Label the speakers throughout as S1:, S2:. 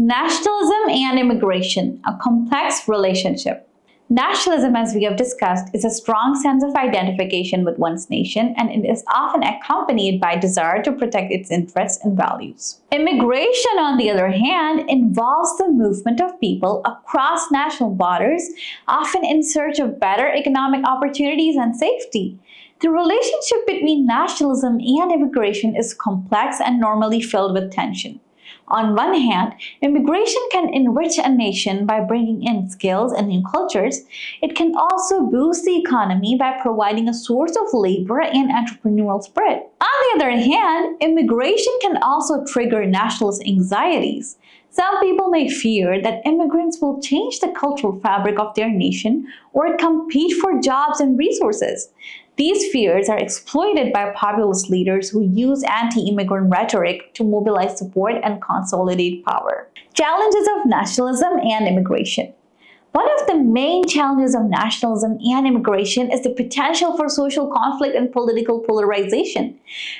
S1: Nationalism and immigration, a complex relationship. Nationalism, as we have discussed, is a strong sense of identification with one's nation, and it is often accompanied by desire to protect its interests and values. Immigration, on the other hand, involves the movement of people across national borders, often in search of better economic opportunities and safety. The relationship between nationalism and immigration is complex and normally filled with tension. On one hand, immigration can enrich a nation by bringing in skills and new cultures. It can also boost the economy by providing a source of labor and entrepreneurial spirit. On the other hand, immigration can also trigger nationalist anxieties. Some people may fear that immigrants will change the cultural fabric of their nation or compete for jobs and resources. These fears are exploited by populist leaders who use anti-immigrant rhetoric to mobilize support and consolidate power. Challenges of nationalism and immigration. One of the main challenges of nationalism and immigration is the potential for social conflict and political polarization.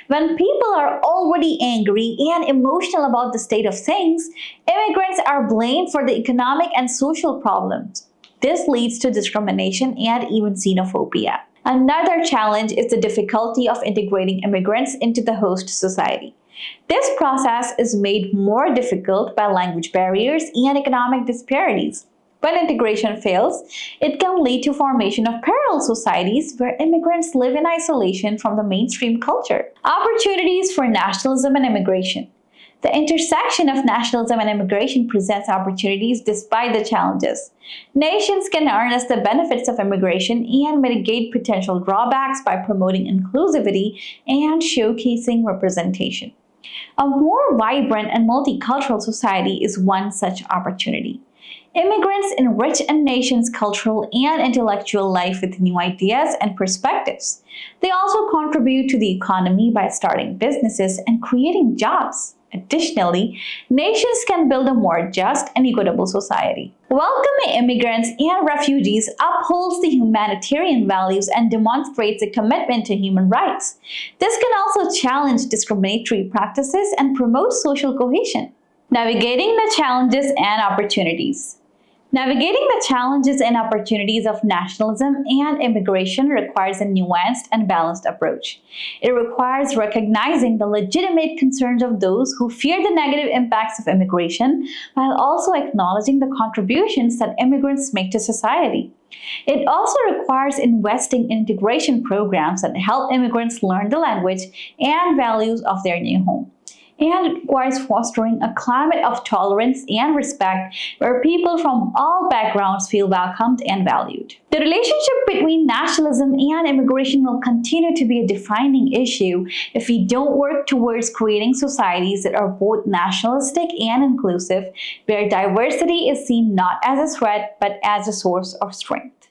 S1: When people are already angry and emotional about the state of things, immigrants are blamed for the economic and social problems. This leads to discrimination and even xenophobia. Another challenge is the difficulty of integrating immigrants into the host society. This process is made more difficult by language barriers and economic disparities. When integration fails, it can lead to formation of parallel societies where immigrants live in isolation from the mainstream culture. Opportunities for nationalism and immigration. The intersection of nationalism and immigration presents opportunities despite the challenges. Nations can harness the benefits of immigration and mitigate potential drawbacks by promoting inclusivity and showcasing representation. A more vibrant and multicultural society is one such opportunity. Immigrants enrich a nation's cultural and intellectual life with new ideas and perspectives. They also contribute to the economy by starting businesses and creating jobs. Additionally, nations can build a more just and equitable society. Welcoming immigrants and refugees upholds the humanitarian values and demonstrates a commitment to human rights. This can also challenge discriminatory practices and promote social cohesion. Navigating the challenges and opportunities. Navigating the challenges and opportunities of nationalism and immigration requires a nuanced and balanced approach. It requires recognizing the legitimate concerns of those who fear the negative impacts of immigration, while also acknowledging the contributions that immigrants make to society. It also requires investing in integration programs that help immigrants learn the language and values of their new home. And it requires fostering a climate of tolerance and respect where people from all backgrounds feel welcomed and valued. The relationship between nationalism and immigration will continue to be a defining issue if we don't work towards creating societies that are both nationalistic and inclusive, where diversity is seen not as a threat but as a source of strength.